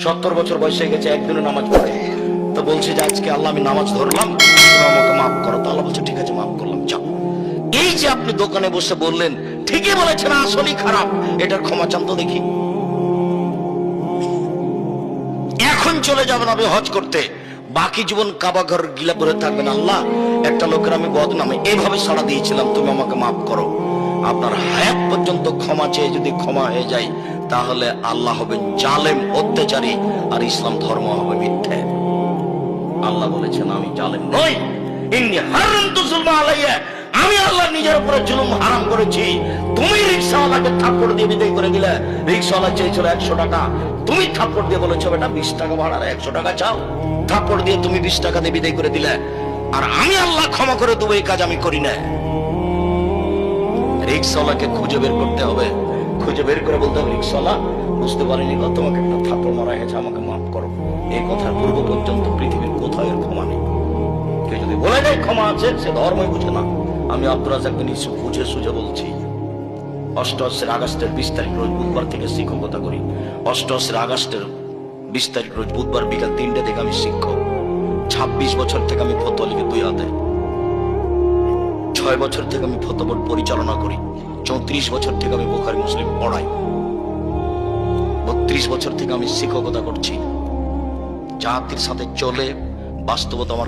70 বছর বয়স হয়ে গেছে, একদিনও নামাজ পড়ে। তো বলছে যে আজকে আল্লাহ আমি নামাজ ধরলাম, তুমি আমাকে মাফ করো। তো আল্লাহ বলছে ঠিক আছে, মাফ করলাম, যাও। এই যে আপনি দোকানে বসে বললেন ঠিকই বলেছেন, আসলেই খারাপ, এটার ক্ষমা চান তো দেখি। এখন চলে যাবেন আপনি হজ করতে, বাকি জীবন কাবা ঘর গিলা পরে থাকবেন, আল্লাহ একটা লোকের আমি বদনামে এইভাবে সাড়া দিয়েছিলাম, তুমি আমাকে মাফ করো। আপনার হায়াত পর্যন্ত ক্ষমা চেয়ে যদি ক্ষমা হয়ে যায়, তাহলে আল্লাহ হবেন জালেম, অত্যাচারী, আর ইসলাম ধর্ম হবে মিথ্যে। আল্লাহ বলেছেন আমি জালেম নই, ইন্নী হারামতু যুলমা আলাইয়া, আমি আল্লাহ নিজের উপরে জুলুম হারাম করেছি। তুমি রিকশাওয়ালাকে থাপ্পড় দিয়ে বিদায় করে দিলে, রিকশাওয়ালা চেয়েছিল 100 টাকা, তুমি থাপ্পড় দিয়ে বলেছো বেটা 20 টাকা ভাড়া, 100 টাকা চাও, থাপ্পড় দিয়ে তুমি 20 টাকা দিয়ে বিদায় করে দিলে। আর আমি আল্লাহ ক্ষমা করে দেবো, এই কাজ আমি করি না। রিকশাওয়ালাকে খুঁজে বের করতে হবে, খুঁজে বের করে বলতে হবে, রিকশাওয়ালা বুঝতে পারিনি, তোমাকে একটা থাপ্পড় মারা হয়েছে, আমাকে মাফ করো। এই কথার পূর্ব পর্যন্ত পৃথিবীর কোথাও এর ক্ষমা নেই। কেউ যদি বলে দেয় ক্ষমা আছে, সে ধর্মই বুঝে না। আমি আব্দুর রাজ্জাক বিন ইউসুফ বুঝে সুঝে বলছি। 88 আগস্টের 20 তারিখ রোজ বুধবার থেকে শিক্ষকতা করি। 88 আগস্টের 20 তারিখ রোজ বুধবার বিকাল 3টে থেকে আমি শিক্ষক। 26 বছর থেকে আমি ফতোয়া লিখে 2 হাতে। 6 বছর থেকে আমি ফতোয়া বোর্ড পরিচালনা করি। 34 বছর থেকে আমি বুখারী মুসলিম পড়াই। 32 বছর থেকে আমি শিক্ষকতা করছি। জাতির সাথে চলে বাস্তবতা আমার